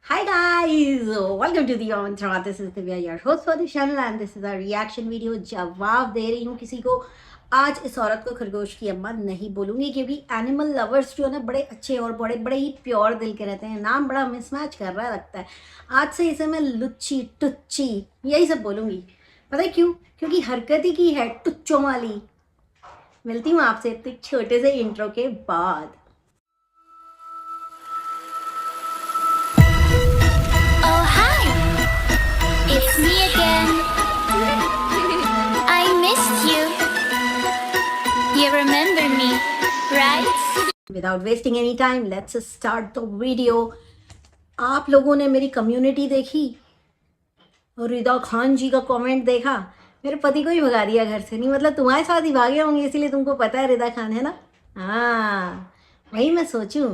Hi guys, welcome to the Mantra. This is Divya, your host for the channel, and this is a reaction video. जवाब दे रही हूँ किसी को। आज इस औरत को खरगोश की अम्मा नहीं बोलूंगी क्योंकि एनिमल लवर्स जो है ना बड़े अच्छे और बड़े बड़े ही प्योर दिल के रहते हैं। नाम बड़ा मिसमैच कर रहा है लगता है। आज से इसे मैं लुच्ची टुच्ची यही सब बोलूंगी। पता है क्यों? क्योंकि हरकत ही की है टुच्चों वाली। मिलती हूँ आपसे एक छोटे से इंट्रो के बाद। Oh, hi! It's me again. I missed you. You remember me, right? Without wasting any time, let's start the video. आप लोगों ने मेरी कम्युनिटी देखी और रिदा खान जी का कमेंट देखा। मेरे पति को ही भगा दिया घर से। नहीं मतलब तुम्हारे साथ ही भागे होंगे, इसीलिए तुमको पता है रिदा खान है ना। हाँ, वही मैं सोचूं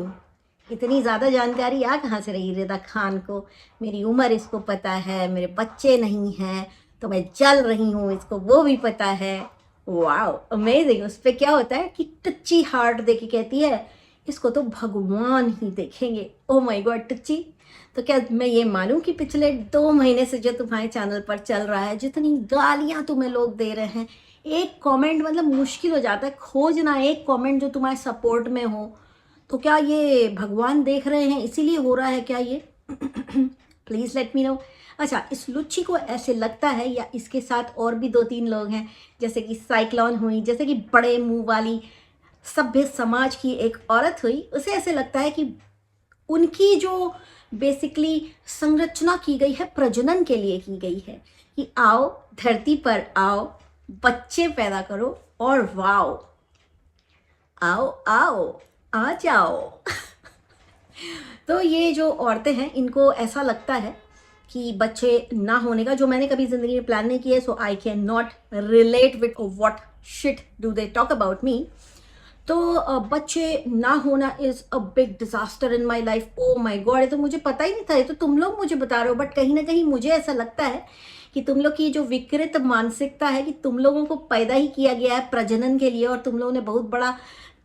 इतनी ज़्यादा जानकारी आ कहाँ से रही रिदा खान को। मेरी उम्र इसको पता है, मेरे बच्चे नहीं हैं तो मैं जल रही हूँ इसको वो भी पता है। Wow amazing. उस पर क्या होता है कि टच्ची हार्ट देके कहती है इसको तो भगवान ही देखेंगे। ओ माय गॉड टच्ची। तो क्या मैं ये मानूं कि पिछले 2 महीने से जो तुम्हारे चैनल पर चल रहा है, जितनी गालियां तुम्हें लोग दे रहे हैं, एक कमेंट मतलब मुश्किल हो जाता है खोजना एक कमेंट जो तुम्हारे सपोर्ट में हो। तो क्या ये भगवान देख रहे हैं इसीलिए हो रहा है क्या ये? Please let me know. अच्छा, इस लुच्ची को ऐसे लगता है या इसके साथ और भी 2-3 लोग हैं, जैसे कि साइक्लोन हुई, जैसे कि बड़े मुंह वाली सभ्य समाज की एक औरत हुई, उसे ऐसे लगता है कि उनकी जो बेसिकली संरचना की गई है प्रजनन के लिए की गई है कि आओ धरती पर आओ, बच्चे पैदा करो और वाओ आओ आओ आ जाओ। तो ये जो औरतें हैं इनको ऐसा लगता है कि बच्चे ना होने का, जो मैंने कभी ज़िंदगी में प्लान नहीं किया है, so I can not relate with what shit do they talk about me. तो बच्चे ना होना is a big disaster in my life. Oh my God, ये तो मुझे पता ही नहीं था, ये तो तुम लोग मुझे बता रहे हो। बट कहीं ना कहीं मुझे ऐसा लगता है कि तुम लोग की जो विकृत मानसिकता है कि तुम लोगों को पैदा ही किया गया है प्रजनन के लिए और तुम लोगों ने बहुत बड़ा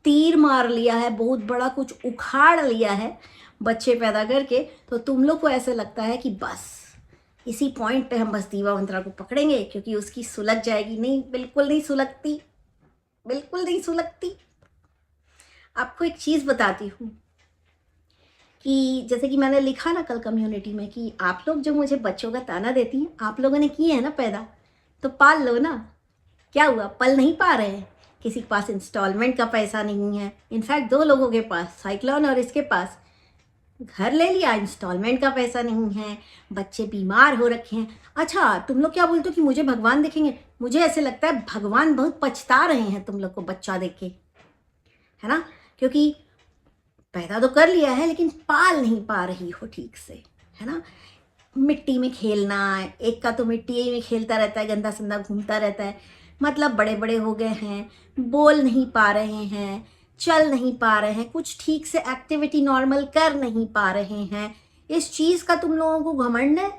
तीर मार लिया है, बहुत बड़ा कुछ उखाड़ लिया है बच्चे पैदा करके। तो तुम लोग को ऐसा लगता है कि बस इसी पॉइंट पे हम बस दीवा मंत्रा को पकड़ेंगे क्योंकि उसकी सुलग जाएगी। नहीं, बिल्कुल नहीं सुलगती, बिल्कुल नहीं सुलगती। आपको एक चीज़ बताती हूँ कि जैसे कि मैंने लिखा ना कल कम्युनिटी में कि आप लोग जो मुझे बच्चों का ताना देती हैं, आप लोगों ने किए हैं ना पैदा, तो पाल लो ना। क्या हुआ, पल नहीं पा रहे हैं? किसी के पास इंस्टॉलमेंट का पैसा नहीं है। इनफैक्ट 2 लोगों के पास, साइक्लोन और इसके पास, घर ले लिया, इंस्टॉलमेंट का पैसा नहीं है, बच्चे बीमार हो रखे हैं। अच्छा, तुम लोग क्या बोलते हो कि मुझे भगवान देखेंगे? मुझे ऐसे लगता है भगवान बहुत पछता रहे हैं तुम लोग को बच्चा देख के, है ना? क्योंकि पैदा तो कर लिया है लेकिन पाल नहीं पा रही हो ठीक से, है ना? मिट्टी में खेलना, एक का तो मिट्टी में खेलता रहता है, गंदा संदा घूमता रहता है। मतलब बड़े बड़े हो गए हैं, बोल नहीं पा रहे हैं, चल नहीं पा रहे हैं, कुछ ठीक से एक्टिविटी नॉर्मल कर नहीं पा रहे हैं। इस चीज़ का तुम लोगों को घमंड है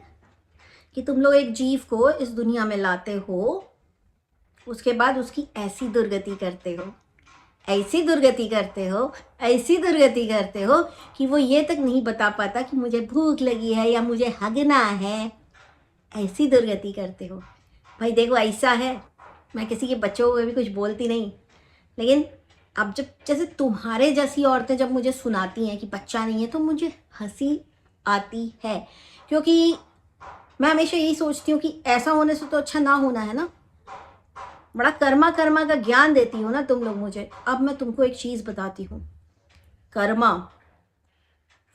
कि तुम लोग एक जीव को इस दुनिया में लाते हो, उसके बाद उसकी ऐसी दुर्गति करते हो, ऐसी दुर्गति करते हो, ऐसी दुर्गति करते हो कि वो ये तक नहीं बता पाता कि मुझे भूख लगी है या मुझे हगना है। ऐसी दुर्गति करते हो। भाई देखो ऐसा है, मैं किसी के बच्चों को भी कुछ बोलती नहीं, लेकिन अब जब जैसे तुम्हारे जैसी औरतें जब मुझे सुनाती हैं कि बच्चा नहीं है तो मुझे हंसी आती है। क्योंकि मैं हमेशा यही सोचती हूँ कि ऐसा होने से तो अच्छा ना होना है ना। बड़ा कर्मा कर्मा का ज्ञान देती हो ना तुम लोग मुझे। अब मैं तुमको एक चीज़ बताती हूँ, कर्मा,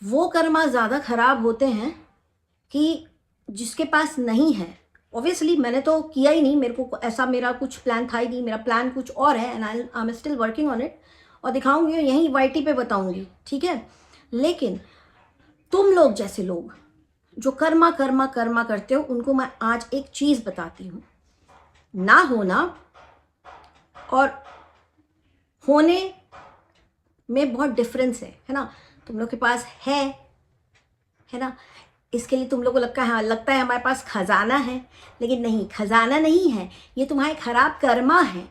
वो कर्मा ज़्यादा खराब होते हैं कि जिसके पास नहीं है। ऑब्वियसली मैंने तो किया ही नहीं, मेरे को ऐसा मेरा कुछ प्लान था ही नहीं। मेरा प्लान कुछ और है and I am still working on it, और दिखाऊंगी यहीं वाईटी पे बताऊंगी, ठीक है? लेकिन तुम लोग जैसे लोग जो कर्मा कर्मा कर्मा करते हो, उनको मैं आज एक चीज़ बताती हूँ, ना होना और होने में बहुत डिफरेंस है ना? तुम लोग के पास है ना? इसके लिए तुम लोग को लगता है हमारे पास खजाना है, लेकिन नहीं, खजाना नहीं है, ये तुम्हारे खराब कर्मा है।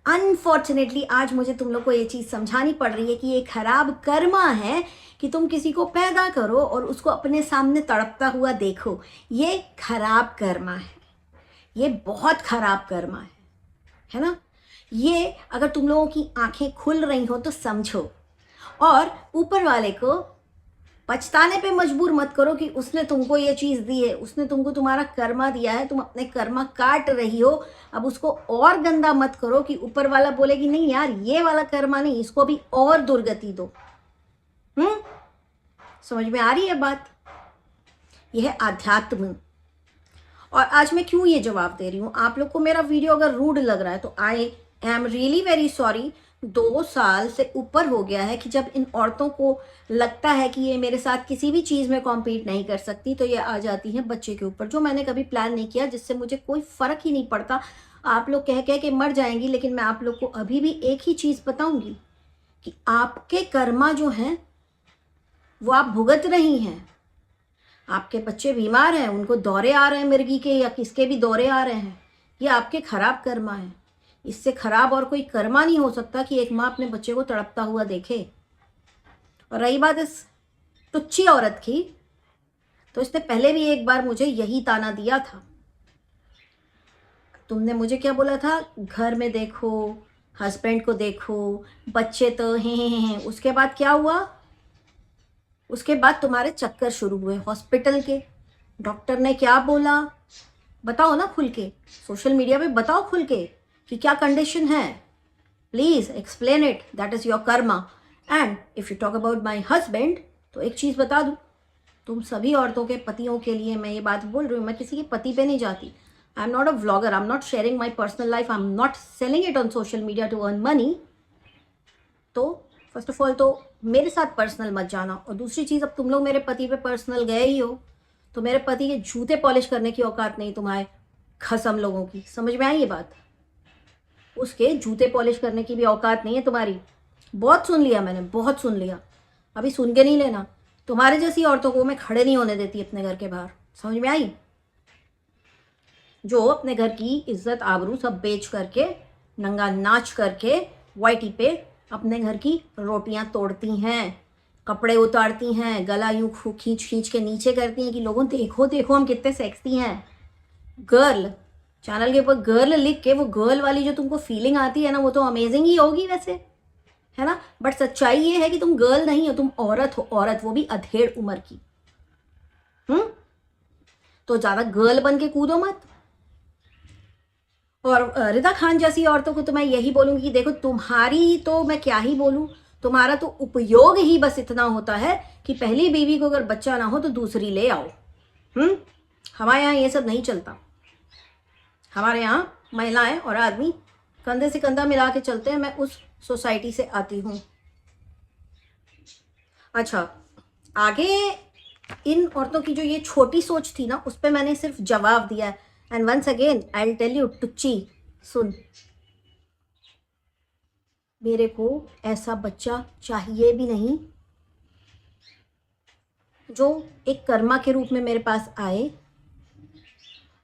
अनफॉर्चुनेटली आज मुझे तुम लोग को ये चीज़ समझानी पड़ रही है कि ये खराब कर्मा है कि तुम किसी को पैदा करो और उसको अपने सामने तड़पता हुआ देखो। ये खराब कर्मा है, ये बहुत खराब कर्मा है ना। ये अगर तुम लोगों की आंखें खुल रही हो तो समझो, और ऊपर वाले को पछताने पे मजबूर मत करो कि उसने तुमको ये चीज़ दी है, उसने तुमको तुम्हारा कर्मा दिया है, तुम अपने कर्मा काट रही हो। अब उसको और गंदा मत करो कि ऊपर वाला बोले कि नहीं यार ये वाला कर्मा नहीं, इसको भी और दुर्गति दो। समझ में आ रही है बात? यह है आध्यात्म। और आज मैं क्यों ये जवाब दे रही हूँ, आप लोग को मेरा वीडियो अगर रूड लग रहा है तो I am really very sorry. 2 साल से ऊपर हो गया है कि जब इन औरतों को लगता है कि ये मेरे साथ किसी भी चीज़ में कॉम्पीट नहीं कर सकती तो ये आ जाती हैं बच्चे के ऊपर, जो मैंने कभी प्लान नहीं किया, जिससे मुझे कोई फ़र्क ही नहीं पड़ता। आप लोग कह के मर जाएंगी, लेकिन मैं आप लोग को अभी भी एक ही चीज़ बताऊंगी कि आपके कर्मा जो हैं वो आप भुगत रही हैं। आपके बच्चे बीमार हैं, उनको दौरे आ रहे हैं मिर्गी के या किसके भी दौरे आ रहे हैं, ये आपके खराब कर्मा हैं। इससे खराब और कोई कर्मा नहीं हो सकता कि एक माँ अपने बच्चे को तड़पता हुआ देखे। और रही बात इस टुच्ची औरत की, तो इसने पहले भी एक बार मुझे यही ताना दिया था। तुमने मुझे क्या बोला था, घर में देखो, हस्बैंड को देखो, बच्चे तो हैं। उसके बाद क्या हुआ, उसके बाद तुम्हारे चक्कर शुरू हुए हॉस्पिटल के। डॉक्टर ने क्या बोला बताओ ना खुल के, सोशल मीडिया पे बताओ खुल के कि क्या कंडीशन है। Please explain it, that is your Karma. And if you talk about my husband, तो एक चीज़ बता दूँ, तुम सभी औरतों के पतियों के लिए मैं ये बात बोल रही हूँ, मैं किसी के पति पे नहीं जाती। I am not a vlogger, I am not sharing my personal life, I am not selling it on social media to earn money. तो फर्स्ट ऑफ ऑल तो मेरे साथ पर्सनल मत जाना, और दूसरी चीज़, अब तुम लोग मेरे पति पे पर्सनल गए ही हो तो मेरे पति के जूते पॉलिश करने की औकात नहीं तुम्हारे खसम लोगों की। समझ में आई ये बात? उसके जूते पॉलिश करने की भी औकात नहीं है तुम्हारी। बहुत सुन लिया मैंने, बहुत सुन लिया, अभी सुन के नहीं लेना। तुम्हारे जैसी औरतों को मैं खड़े नहीं होने देती अपने घर के बाहर। समझ में आई? जो अपने घर की इज्जत आबरू सब बेच करके, नंगा नाच करके वाईटी पे अपने घर की रोटियां तोड़ती हैं, कपड़े उतारती हैं, गला यूं खींच खींच के नीचे करती हैं कि लोगों देखो देखो हम कितने सेक्सी हैं। गर्ल चैनल के ऊपर गर्ल लिख के वो गर्ल वाली जो तुमको फीलिंग आती है ना, वो तो अमेजिंग ही होगी वैसे, है ना। बट सच्चाई ये है कि तुम गर्ल नहीं हो, तुम औरत हो, औरत, वो भी अधेड़ उम्र की। तो ज़्यादा गर्ल बन के कूदो मत। और रिदा खान जैसी औरतों को तो मैं यही बोलूँगी कि देखो, तुम्हारी तो मैं क्या ही बोलूँ, तुम्हारा तो उपयोग ही बस इतना होता है कि पहली बीवी को अगर बच्चा ना हो तो दूसरी ले आओ। हमारे यहाँ ये सब नहीं चलता। हमारे यहाँ महिलाएं और आदमी कंधे से कंधा मिला के चलते हैं। मैं उस सोसाइटी से आती हूँ। अच्छा, आगे इन औरतों की जो ये छोटी सोच थी ना, उस पर मैंने सिर्फ जवाब दिया है। And once again I will tell you, टुच्ची सुन, मेरे को ऐसा बच्चा चाहिए भी नहीं जो एक कर्मा के रूप में मेरे पास आए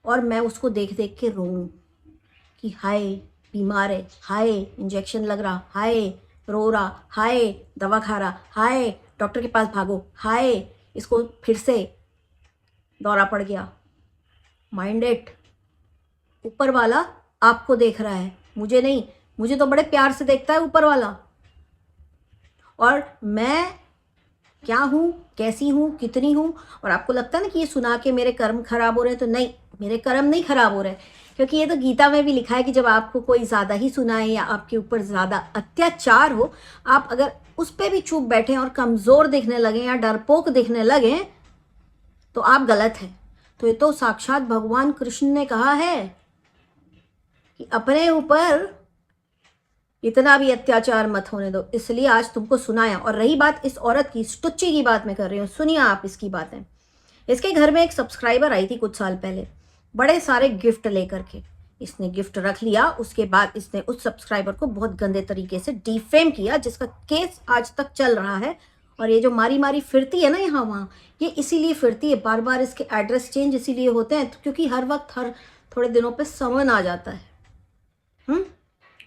और मैं उसको देख देख के रोऊं कि हाय बीमार है, हाय इंजेक्शन लग रहा, हाय रो रहा, हाय दवा खा रहा, हाय डॉक्टर के पास भागो, हाय इसको फिर से दौरा पड़ गया। माइंड इट, ऊपर वाला आपको देख रहा है, मुझे नहीं। मुझे तो बड़े प्यार से देखता है ऊपर वाला। और मैं क्या हूँ, कैसी हूँ, कितनी हूँ। और आपको लगता है ना कि ये सुना के मेरे कर्म खराब हो रहे हैं, तो नहीं, मेरे कर्म नहीं खराब हो रहे हैं, क्योंकि ये तो गीता में भी लिखा है कि जब आपको कोई ज़्यादा ही सुनाए या आपके ऊपर ज़्यादा अत्याचार हो, आप अगर उस पर भी चुप बैठें और कमज़ोर दिखने लगें या डरपोक दिखने लगें तो आप गलत हैं। तो ये तो साक्षात भगवान कृष्ण ने कहा है कि अपने ऊपर इतना भी अत्याचार मत होने दो, इसलिए आज तुमको सुनाया। और रही बात इस औरत की, इस टुच्ची की बात मैं कर रही हूँ, सुनिए आप इसकी बातें। इसके घर में एक सब्सक्राइबर आई थी कुछ साल पहले, बड़े सारे गिफ्ट लेकर के। इसने गिफ्ट रख लिया, उसके बाद इसने उस सब्सक्राइबर को बहुत गंदे तरीके से डिफेम किया, जिसका केस आज तक चल रहा है। और ये जो मारी मारी फिरती है ना यहाँ वहाँ, ये इसीलिए फिरती है, बार बार इसके एड्रेस चेंज इसीलिए होते हैं क्योंकि हर वक्त हर थोड़े दिनों पे समन आ जाता है।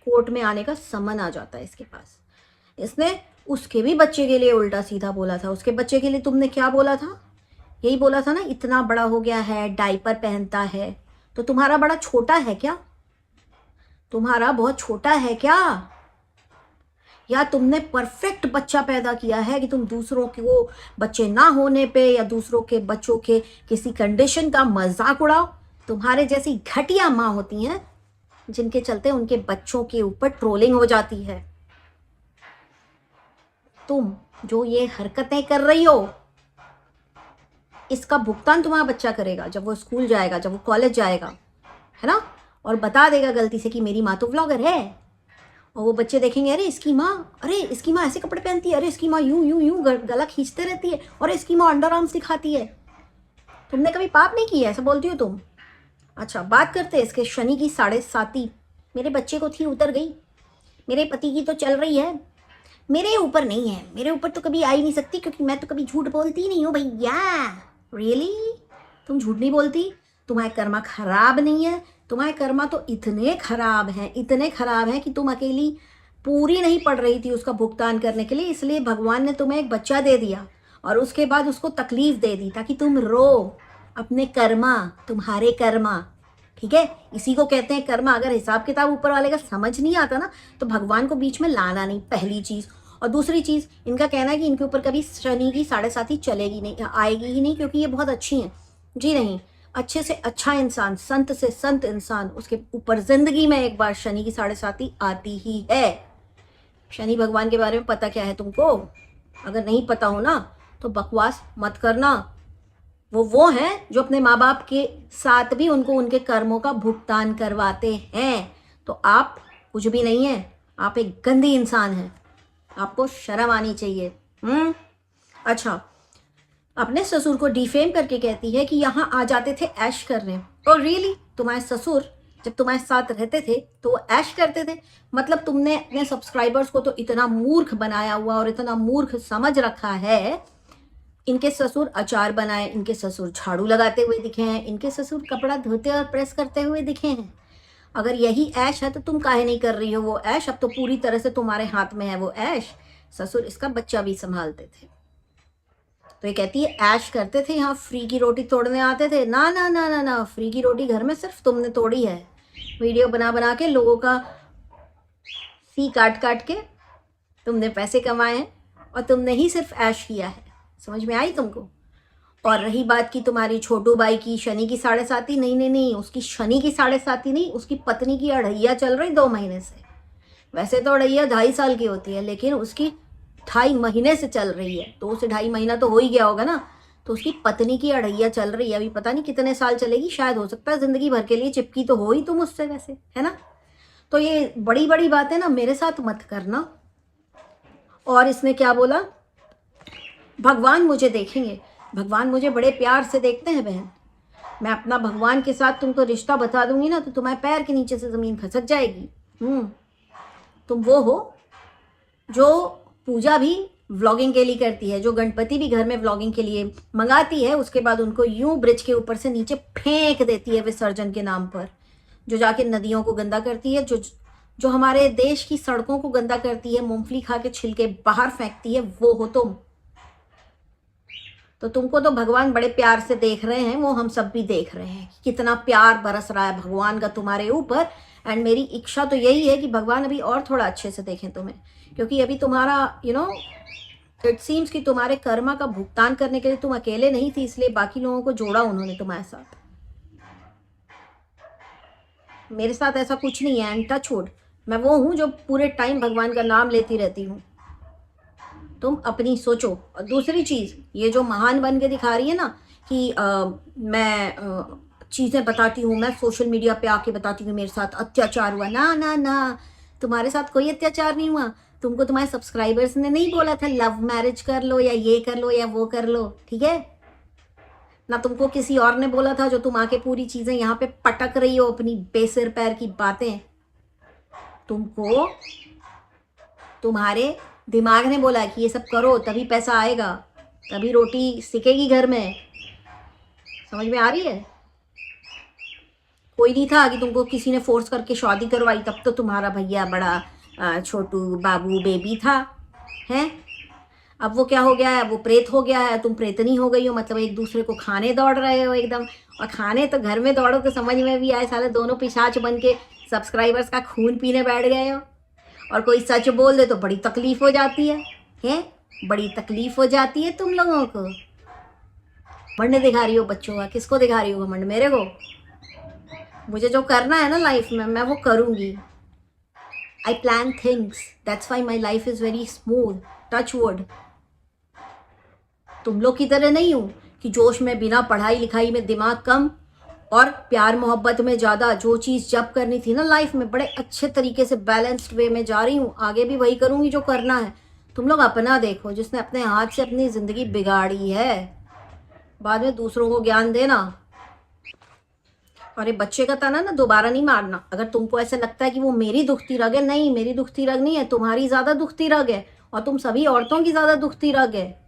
कोर्ट में आने का समन आ जाता है इसके पास। इसने उसके भी बच्चे के लिए उल्टा सीधा बोला था। उसके बच्चे के लिए तुमने क्या बोला था? यही बोला था ना, इतना बड़ा हो गया है, डायपर पहनता है। तो तुम्हारा बड़ा छोटा है क्या? तुम्हारा बहुत छोटा है क्या? या तुमने परफेक्ट बच्चा पैदा किया है कि तुम दूसरों के वो बच्चे ना होने पे या दूसरों के बच्चों के किसी कंडीशन का मजाक उड़ाओ? तुम्हारे जैसी घटिया माँ होती हैं जिनके चलते उनके बच्चों के ऊपर ट्रोलिंग हो जाती है। तुम जो ये हरकतें कर रही हो, इसका भुगतान तुम्हारा बच्चा करेगा जब वो स्कूल जाएगा, जब वो कॉलेज जाएगा, है ना? और बता देगा गलती से कि मेरी माँ तो व्लॉगर है। और वो बच्चे देखेंगे, अरे इसकी माँ ऐसे कपड़े पहनती है, अरे इसकी माँ यूं यूं यूं गला खींचते रहती है, और इसकी माँ अंडर आर्म्स दिखाती है। तुमने कभी पाप नहीं किया, ऐसा बोलती हो तुम? अच्छा, बात करते हैं इसके शनि की 7.5 मेरे बच्चे को थी, उतर गई। मेरे पति की तो चल रही है, मेरे ऊपर नहीं है। मेरे ऊपर तो कभी आ ही नहीं सकती, क्योंकि मैं तो कभी झूठ बोलती ही नहीं हूँ भैया। रियली? तुम झूठ नहीं बोलती? तुम्हारे कर्मा खराब नहीं है? तुम्हारे कर्मा तो इतने खराब हैं कि तुम अकेली पूरी नहीं पड़ रही थी उसका भुगतान करने के लिए, इसलिए भगवान ने तुम्हें एक बच्चा दे दिया और उसके बाद उसको तकलीफ दे दी ताकि तुम रो। अपने कर्मा, तुम्हारे कर्मा, ठीक है? इसी को कहते हैं कर्मा। अगर हिसाब किताब ऊपर वाले का समझ नहीं आता ना, तो भगवान को बीच में लाना नहीं, पहली चीज़। और दूसरी चीज़, इनका कहना है कि इनके ऊपर कभी शनि की 7.5 चलेगी नहीं, आएगी ही नहीं, क्योंकि ये बहुत अच्छी हैं। जी नहीं, अच्छे से अच्छा इंसान, संत से संत इंसान, उसके ऊपर जिंदगी में एक बार शनि की 7.5 आती ही है। शनि भगवान के बारे में पता क्या है तुमको? अगर नहीं पता हो ना तो बकवास मत करना। वो हैं जो अपने माँ बाप के साथ भी उनको उनके कर्मों का भुगतान करवाते हैं। तो आप कुछ भी नहीं है, आप एक गंदी इंसान हैं, आपको शर्म आनी चाहिए। अच्छा, अपने ससुर को डिफेम करके कहती है कि यहाँ आ जाते थे ऐश करने। और रियली, तुम्हारे ससुर जब तुम्हारे साथ रहते थे तो वो ऐश करते थे? मतलब तुमने अपने सब्सक्राइबर्स को तो इतना मूर्ख बनाया हुआ और इतना मूर्ख समझ रखा है। इनके ससुर अचार बनाए, इनके ससुर झाड़ू लगाते हुए दिखे हैं, इनके ससुर कपड़ा धोते और प्रेस करते हुए दिखे हैं। अगर यही ऐश है तो तुम काहे नहीं कर रही हो वो ऐश? अब तो पूरी तरह से तुम्हारे हाथ में है वो ऐश। ससुर इसका बच्चा भी संभालते थे। तो ये कहती है ऐश करते थे, यहाँ फ्री की रोटी तोड़ने आते थे। ना ना ना ना ना, फ्री की रोटी घर में सिर्फ तुमने तोड़ी है। वीडियो बना बना के लोगों का सी काट काट के तुमने पैसे कमाए हैं, और तुमने ही सिर्फ ऐश किया है। समझ में आई तुमको? और रही बात की तुम्हारी छोटू बाई की शनि की 7.5, नहीं नहीं नहीं, उसकी शनि की 7.5 नहीं, उसकी पत्नी की अढ़ैया चल रही 2 महीने से। वैसे तो अढ़ैया 2.5 साल की होती है, लेकिन उसकी 2.5 महीने से चल रही है, तो उसे 2.5 महीना तो हो ही गया होगा ना। तो उसकी पत्नी की अढ़ैया चल रही है, अभी पता नहीं कितने साल चलेगी, शायद हो सकता है जिंदगी भर के लिए। चिपकी तो हो ही तुम उससे वैसे, है ना? तो ये बड़ी बड़ी बातें ना मेरे साथ मत करना। और इसने क्या बोला? भगवान मुझे देखेंगे। भगवान मुझे बड़े प्यार से देखते हैं बहन। मैं अपना भगवान के साथ तुमको रिश्ता बता दूंगी ना, तो तुम्हारे पैर के नीचे से ज़मीन खसक जाएगी। तुम वो हो जो पूजा भी व्लॉगिंग के लिए करती है, जो गणपति भी घर में व्लॉगिंग के लिए मंगाती है, उसके बाद उनको यूं ब्रिज के ऊपर से नीचे फेंक देती है विसर्जन के नाम पर, जो जाके नदियों को गंदा करती है, जो हमारे देश की सड़कों को गंदा करती है, मूंगफली खा के छिलके बाहर फेंकती है, वो हो तुम। तो तुमको तो भगवान बड़े प्यार से देख रहे हैं, वो हम सब भी देख रहे हैं कि कितना प्यार बरस रहा है भगवान का तुम्हारे ऊपर। एंड मेरी इच्छा तो यही है कि भगवान अभी और थोड़ा अच्छे से देखें तुम्हें, क्योंकि अभी तुम्हारा इट सीम्स कि तुम्हारे कर्मा का भुगतान करने के लिए तुम अकेले नहीं थी, इसलिए बाकी लोगों को जोड़ा उन्होंने तुम्हारे साथ। मेरे साथ ऐसा कुछ नहीं है। एंड टच वुड, मैं वो हूँ जो पूरे टाइम भगवान का नाम लेती रहती हूँ। तुम अपनी सोचो। और दूसरी चीज़, ये जो महान बन के दिखा रही है ना कि मैं चीज़ें बताती हूँ, मैं सोशल मीडिया पे आके बताती हूँ मेरे साथ अत्याचार हुआ, ना ना ना, तुम्हारे साथ कोई अत्याचार नहीं हुआ। तुमको तुम्हारे सब्सक्राइबर्स ने नहीं बोला था लव मैरिज कर लो या ये कर लो या वो कर लो, ठीक है ना? तुमको किसी और ने बोला था, जो तुम आके पूरी चीज़ें यहाँ पे पटक रही हो, अपनी बेसिर पैर की बातें। तुमको तुम्हारे दिमाग ने बोला कि ये सब करो तभी पैसा आएगा, तभी रोटी सिकेगी घर में। समझ में आ रही है? कोई नहीं था कि तुमको किसी ने फोर्स करके शादी करवाई, तब तो तुम्हारा भैया बड़ा छोटू बाबू बेबी था, हैं? अब वो क्या हो गया है, वो प्रेत हो गया है, तुम प्रेतनी हो गई हो, मतलब एक दूसरे को खाने दौड़ रहे हो एकदम। और खाने तो घर में दौड़ो तो समझ में भी आए, साले दोनों पिशाच बन के सब्सक्राइबर्स का खून पीने बैठ गए हो। और कोई सच बोल दे तो बड़ी तकलीफ हो जाती है, हैं? बड़ी तकलीफ हो जाती है तुम लोगों को। घमंड दिखा रही हो बच्चों का, किसको दिखा रही हो घमंड? मेरे को। मुझे जो करना है ना लाइफ में मैं वो करूँगी। I plan things, that's why my life is very smooth, touch wood. तुम लोग की तरह नहीं हूँ कि जोश में बिना पढ़ाई लिखाई में दिमाग कम और प्यार मोहब्बत में ज़्यादा। जो चीज़ जब करनी थी ना लाइफ में, बड़े अच्छे तरीके से बैलेंस्ड वे में जा रही हूँ, आगे भी वही करूँगी जो करना है। तुम लोग अपना देखो, जिसने अपने हाथ से अपनी ज़िंदगी बिगाड़ी है, बाद में दूसरों को ज्ञान देना। और ये बच्चे का ताना ना दोबारा नहीं मारना। अगर तुमको ऐसा लगता है कि वो मेरी दुखती रग है, नहीं, मेरी दुखती रग नहीं है, तुम्हारी ज़्यादा दुखती रग है। और तुम सभी औरतों की ज़्यादा दुखती रग है,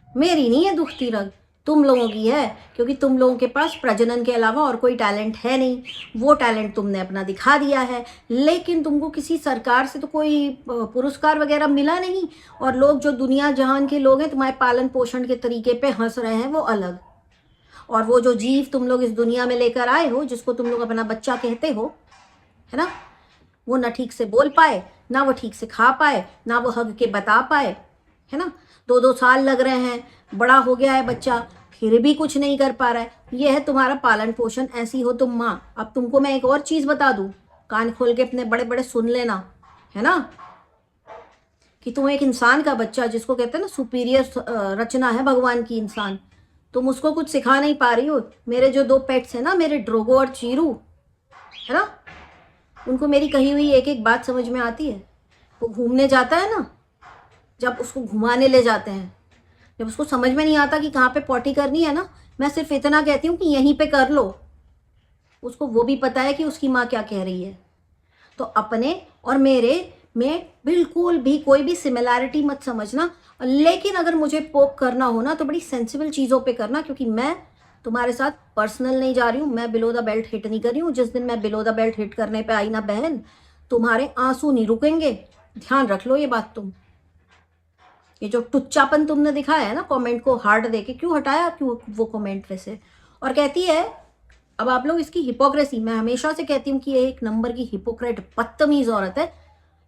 मेरी नहीं है दुखती रग, तुम लोगों की है। क्योंकि तुम लोगों के पास प्रजनन के अलावा और कोई टैलेंट है नहीं। वो टैलेंट तुमने अपना दिखा दिया है, लेकिन तुमको किसी सरकार से तो कोई पुरस्कार वगैरह मिला नहीं। और लोग जो दुनिया जहान के लोग हैं तुम्हारे पालन पोषण के तरीके पे हंस रहे हैं, वो अलग। और वो जो जीव तुम लोग इस दुनिया में लेकर आए हो, जिसको तुम लोग अपना बच्चा कहते हो, है ना, वो ना ठीक से बोल पाए, ना वो ठीक से खा पाए, ना वो हग के बता पाए, है ना। 2-2 साल लग रहे हैं, बड़ा हो गया है बच्चा, फिर भी कुछ नहीं कर पा रहा है। ये है तुम्हारा पालन पोषण, ऐसी हो तुम माँ। अब तुमको मैं एक और चीज़ बता दूँ, कान खोल के अपने बड़े बड़े सुन लेना, है ना, कि तुम एक इंसान का बच्चा, जिसको कहते हैं ना सुपीरियर रचना है भगवान की इंसान, तुम उसको कुछ सिखा नहीं पा रही हो। मेरे जो 2 पेट्स हैं ना, मेरे ड्रोगो और चीरू, है ना, उनको मेरी कही हुई एक एक बात समझ में आती है। वो घूमने जाता है ना, जब उसको घुमाने ले जाते हैं, जब उसको समझ में नहीं आता कि कहाँ पे पॉटी करनी है ना, मैं सिर्फ इतना कहती हूँ कि यहीं पे कर लो। उसको वो भी पता है कि उसकी माँ क्या कह रही है। तो अपने और मेरे में बिल्कुल भी कोई भी सिमिलैरिटी मत समझना। लेकिन अगर मुझे पोक करना हो ना तो बड़ी सेंसिबल चीज़ों पे करना, क्योंकि मैं तुम्हारे साथ पर्सनल नहीं जा रही हूँ, मैं बिलो द बेल्ट हिट नहीं कर रही हूँ। जिस दिन मैं बिलो द बेल्ट हिट करने पे आई ना बहन, तुम्हारे आंसू नहीं रुकेंगे, ध्यान रख लो ये बात। तुम ये जो टुच्चापन तुमने दिखाया है ना, कमेंट को हार्ट देके, क्यों हटाया, क्यों वो कमेंट वैसे। और कहती है, अब आप लोग इसकी हिपोक्रेसी, मैं हमेशा से कहती हूँ कि ये एक नंबर की हिपोक्रेट बदतमीज औरत है।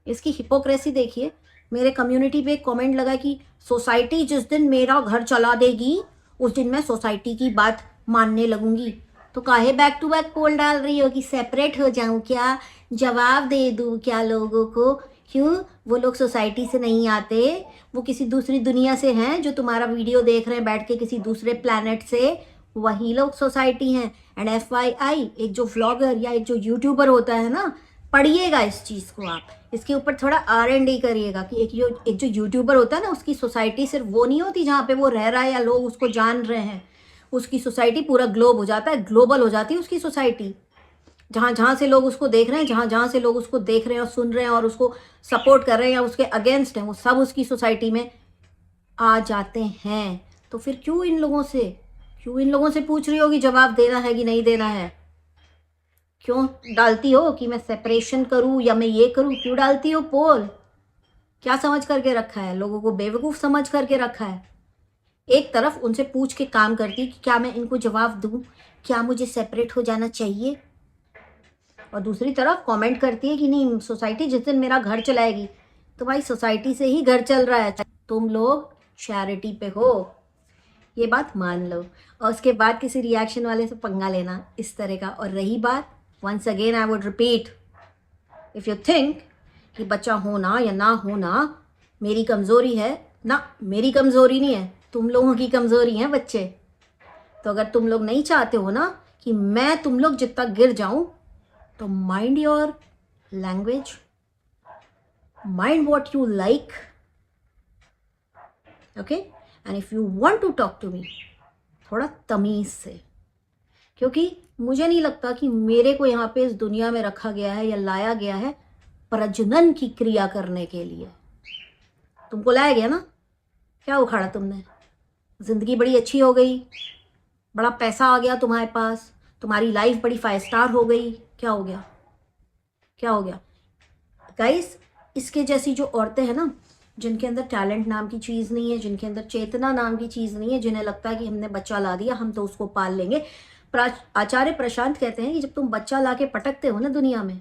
इसकी हिपोक्रेसी देखिए। मेरे कम्युनिटी पे एक कमेंट लगा कि सोसाइटी जिस दिन मेरा घर चला देगी उस दिन मैं सोसाइटी की बात मानने लगूंगी। तो काहे बैक टू बैक पोल डाल रही हो कि सेपरेट हो जाऊं क्या, जवाब दे दूं क्या लोगों को? क्यों? वो लोग सोसाइटी से नहीं आते, वो किसी दूसरी दुनिया से हैं, जो तुम्हारा वीडियो देख रहे हैं बैठ के किसी दूसरे प्लैनेट से, वही लोग सोसाइटी हैं। एंड FYI, एक जो व्लॉगर या एक जो यूट्यूबर होता है ना, पढ़िएगा इस चीज़ को आप, इसके ऊपर थोड़ा R&D करिएगा कि एक जो यूट्यूबर होता है ना, उसकी सोसाइटी सिर्फ वो नहीं होती जहाँ पे वो रह रहा है या लोग उसको जान रहे हैं। उसकी सोसाइटी पूरा ग्लोब हो जाता है, ग्लोबल हो जाती है उसकी सोसाइटी। जहाँ जहाँ से लोग उसको देख रहे हैं, जहाँ जहाँ से लोग उसको देख रहे हैं और सुन रहे हैं और उसको सपोर्ट कर रहे हैं या उसके अगेंस्ट हैं, वो सब उसकी सोसाइटी में आ जाते हैं। तो फिर क्यों इन लोगों से पूछ रही हो कि जवाब देना है कि नहीं देना है? क्यों डालती हो कि मैं सेपरेशन करूं या मैं ये करूं? क्यों डालती हो पोल? क्या समझ करके रखा है? लोगों को बेवकूफ़ समझ करके रखा है। एक तरफ उनसे पूछ के काम करती कि क्या मैं इनको जवाब दूं, क्या मुझे सेपरेट हो जाना चाहिए, और दूसरी तरफ कमेंट करती है कि नहीं, सोसाइटी जिस दिन मेरा घर चलाएगी। तो भाई सोसाइटी से ही घर चल रहा है, तुम लोग चैरिटी पे हो, ये बात मान लो। और उसके बाद किसी रिएक्शन वाले से पंगा लेना इस तरह का। और रही बात, once again I would repeat, if you think कि बच्चा होना या ना होना मेरी कमज़ोरी है ना, मेरी कमज़ोरी नहीं है, तुम लोगों की कमज़ोरी है बच्चे। तो अगर तुम लोग नहीं चाहते हो ना कि मैं तुम लोग जितना गिर जाऊं, तो mind your language, mind what you like, okay. And if you want to talk to me, थोड़ा तमीज़ से, क्योंकि मुझे नहीं लगता कि मेरे को यहाँ पे इस दुनिया में रखा गया है या लाया गया है प्रजनन की क्रिया करने के लिए। तुमको लाया गया ना, क्या उखाड़ा तुमने? ज़िंदगी बड़ी अच्छी हो गई, बड़ा पैसा आ गया तुम्हारे पास, तुम्हारी लाइफ बड़ी 5 स्टार हो गई, क्या हो गया, क्या हो गया गाइस? इसके जैसी जो औरतें हैं ना, जिनके अंदर टैलेंट नाम की चीज़ नहीं है, जिनके अंदर चेतना नाम की चीज़ नहीं है, जिन्हें लगता है कि हमने बच्चा ला दिया, हम तो उसको पाल लेंगे। आचार्य प्रशांत कहते हैं कि जब तुम बच्चा ला के पटकते हो ना दुनिया में,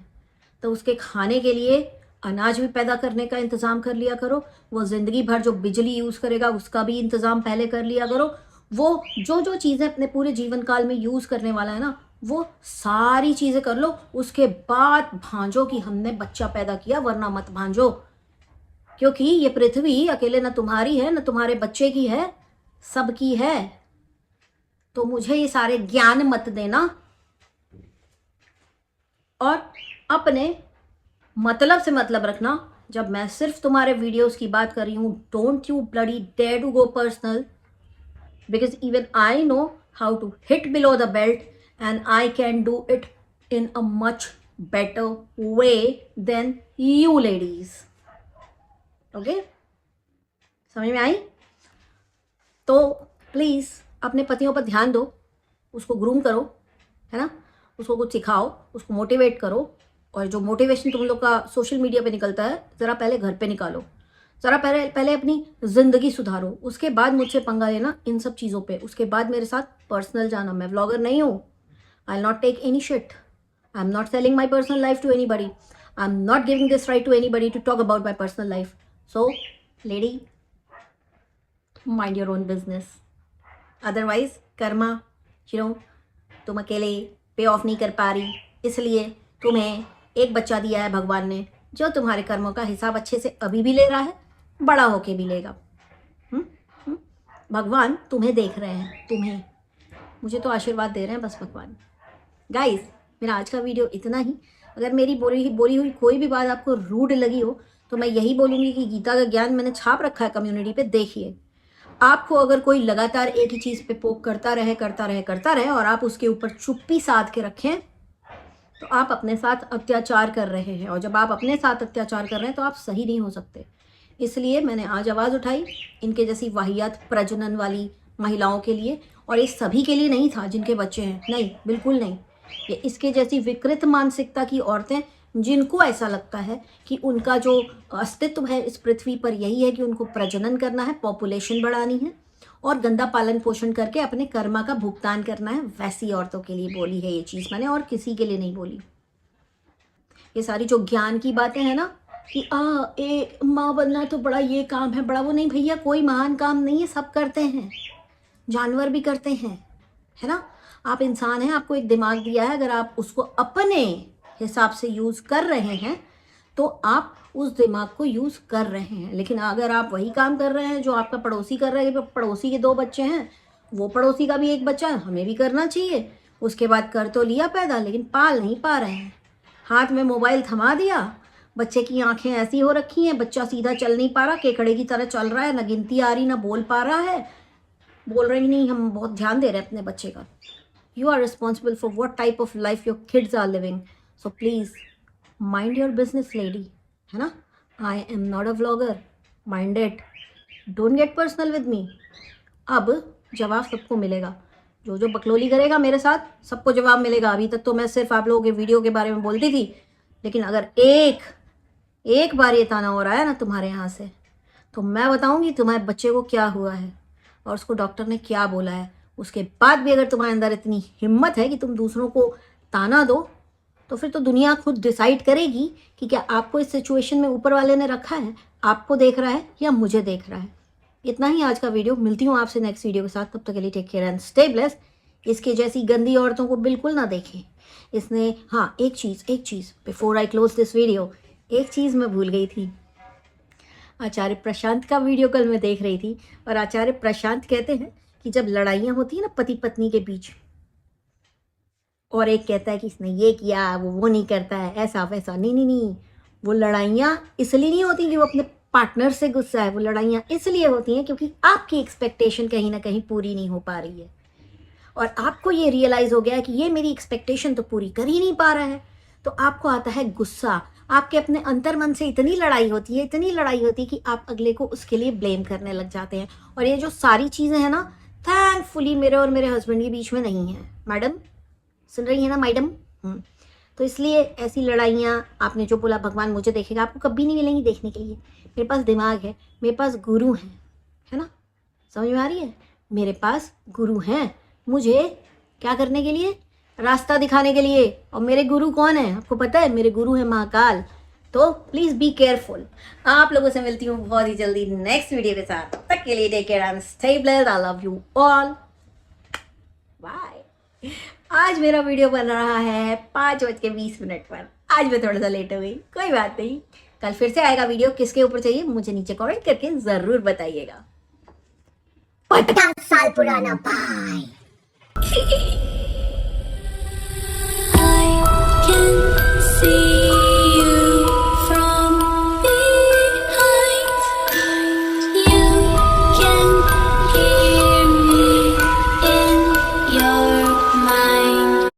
तो उसके खाने के लिए अनाज भी पैदा करने का इंतज़ाम कर लिया करो। वो ज़िंदगी भर जो बिजली यूज़ करेगा उसका भी इंतज़ाम पहले कर लिया करो। वो जो जो चीज़ें अपने पूरे जीवन काल में यूज़ करने वाला है ना, वो सारी चीज़ें कर लो। उसके बाद भांजो कि हमने बच्चा पैदा किया, वरना मत भांजो, क्योंकि ये पृथ्वी अकेले न तुम्हारी है न तुम्हारे बच्चे की है, सबकी है। तो मुझे ये सारे ज्ञान मत देना और अपने मतलब से मतलब रखना। जब मैं सिर्फ तुम्हारे वीडियोस की बात कर रही हूँ, don't you bloody dare to go personal, because even I know how to hit below the belt and I can do it in a much better way than you ladies. Okay, समझ में आई? तो please अपने पतियों पर ध्यान दो, उसको groom करो, है ना, उसको कुछ सिखाओ, उसको मोटिवेट करो। और जो मोटिवेशन तुम लोग का सोशल मीडिया पे निकलता है, ज़रा पहले घर पे निकालो, ज़रा पहले अपनी ज़िंदगी सुधारो, उसके बाद मुझसे पंगा लेना इन सब चीज़ों पे, उसके बाद मेरे साथ पर्सनल जाना। मैं व्लॉगर नहीं हूँ, I will not take any shit, I am not selling my personal life to anybody, I am not giving this right to anybody to talk about my personal life. So lady, mind your own business, otherwise karma, तुम अकेले पे of नहीं कर पा रही, इसलिए तुम्हें एक बच्चा दिया है भगवान ने, जो तुम्हारे कर्मों का हिसाब अच्छे से अभी भी ले रहा है, बड़ा होके भी लेगा। भगवान तुम्हें देख रहे हैं, तुम्हें, मुझे तो आशीर्वाद दे रहे हैं बस भगवान। गाइस, मेरा आज का वीडियो इतना ही। अगर मेरी बोली हुई कोई भी बात आपको रूड लगी हो, तो मैं यही बोलूँगी कि गीता का ज्ञान मैंने छाप रखा है कम्युनिटी पे, देखिए। आपको अगर कोई लगातार एक ही चीज़ पे पोक करता रहे और आप उसके ऊपर चुप्पी साध के रखें, तो आप अपने साथ अत्याचार कर रहे हैं। और जब आप अपने साथ अत्याचार कर रहे हैं तो आप सही नहीं हो सकते। इसलिए मैंने आज आवाज़ उठाई इनके जैसी वाहियात प्रजनन वाली महिलाओं के लिए। और ये सभी के लिए नहीं था जिनके बच्चे हैं, नहीं, बिल्कुल नहीं। ये इसके जैसी विकृत मानसिकता की औरतें, जिनको ऐसा लगता है कि उनका जो अस्तित्व है इस पृथ्वी पर यही है कि उनको प्रजनन करना है, पॉपुलेशन बढ़ानी है और गंदा पालन पोषण करके अपने कर्मा का भुगतान करना है, वैसी औरतों के लिए बोली है ये चीज़ मैंने, और किसी के लिए नहीं बोली। ये सारी जो ज्ञान की बातें हैं ना कि एक माँ बनना तो बड़ा ये काम है, बड़ा वो, नहीं भैया, कोई महान काम नहीं है, सब करते हैं, जानवर भी करते हैं, है ना। आप इंसान हैं, आपको एक दिमाग दिया है, अगर आप उसको अपने हिसाब से यूज़ कर रहे हैं तो आप उस दिमाग को यूज़ कर रहे हैं। लेकिन अगर आप वही काम कर रहे हैं जो आपका पड़ोसी कर रहा है, पड़ोसी के 2 बच्चे हैं, वो पड़ोसी का भी 1 बच्चा है, हमें भी करना चाहिए, उसके बाद कर तो लिया पैदा लेकिन पाल नहीं पा रहे हैं। हाथ में मोबाइल थमा दिया, बच्चे की आंखें ऐसी हो रखी हैं, बच्चा सीधा चल नहीं पा रहा, केकड़े की तरह चल रहा है, ना गिनती आ रही, ना बोल पा रहा है। बोल रहे नहीं, हम बहुत ध्यान दे रहे हैं अपने बच्चे का। You are responsible for what type of life your kids are living, so please mind your business lady, है ना। I am not a vlogger, mind it, don't get personal with me. अब जवाब सबको मिलेगा, जो जो बकलोली करेगा मेरे साथ सबको जवाब मिलेगा। अभी तक तो मैं सिर्फ आप लोगों के वीडियो के बारे में बोलती थी, लेकिन अगर एक बार ये ताना हो रहा है ना तुम्हारे यहाँ से, तो मैं बताऊँगी तुम्हारे बच्चे को क्या हुआ है और उसको डॉक्टर ने क्या बोला है। उसके बाद भी अगर तुम्हारे अंदर इतनी हिम्मत है कि तुम दूसरों को ताना दो, तो फिर तो दुनिया खुद डिसाइड करेगी कि क्या आपको इस सिचुएशन में ऊपर वाले ने रखा है, आपको देख रहा है या मुझे देख रहा है। इतना ही आज का वीडियो, मिलती हूँ आपसे नेक्स्ट वीडियो के साथ, तब तक के लिए take care and stay blessed. इसके जैसी गंदी औरतों को बिल्कुल ना देखें। इसने, हाँ, एक चीज़ before I close this video, एक चीज़ मैं भूल गई थी। आचार्य प्रशांत का वीडियो कल मैं देख रही थी और आचार्य प्रशांत कहते हैं कि जब लड़ाइयाँ होती हैं ना पति पत्नी के बीच, और एक कहता है कि इसने ये किया, वो नहीं करता है, ऐसा वैसा, नहीं, वो लड़ाइयाँ इसलिए नहीं होती कि वो अपने पार्टनर से गुस्सा है, वो लड़ाइयाँ इसलिए होती हैं क्योंकि आपकी एक्सपेक्टेशन कहीं ना कहीं पूरी नहीं हो पा रही है और आपको ये रियलाइज़ हो गया है कि ये मेरी एक्सपेक्टेशन तो पूरी कर ही नहीं पा रहा है, तो आपको आता है गुस्सा। आपके अपने अंतर्मन से इतनी लड़ाई होती है कि आप अगले को उसके लिए ब्लेम करने लग जाते हैं। और ये जो सारी चीज़ें हैं ना, थैंकफुली मेरे और मेरे हस्बैंड के बीच में नहीं है। मैडम, सुन रही है ना मैडम? तो इसलिए ऐसी लड़ाइयाँ, आपने जो बोला भगवान मुझे देखेगा, आपको कभी नहीं मिलेंगी देखने के लिए। मेरे पास दिमाग है, मेरे पास गुरु हैं, है ना? समझ में आ रही है? मेरे पास गुरु हैं, मुझे क्या करने के लिए? रास्ता दिखाने के लिए। और मेरे गुरु कौन है आपको पता है? मेरे गुरु है महाकाल। तो प्लीज़ बी केयरफुल। आप लोगों से मिलती हूँ बहुत ही जल्दी नेक्स्ट वीडियो के साथ। तब तक के लिए take care and stay blessed. I love you all. Bye. आज मेरा वीडियो बन रहा है 5:20 पर। आज मैं थोड़ा सा लेट हो गई, कोई बात नहीं। कल फिर से आएगा वीडियो। किसके ऊपर चाहिए मुझे नीचे कमेंट करके ज़रूर बताइएगा। 50 साल पुराना। बाय। I can see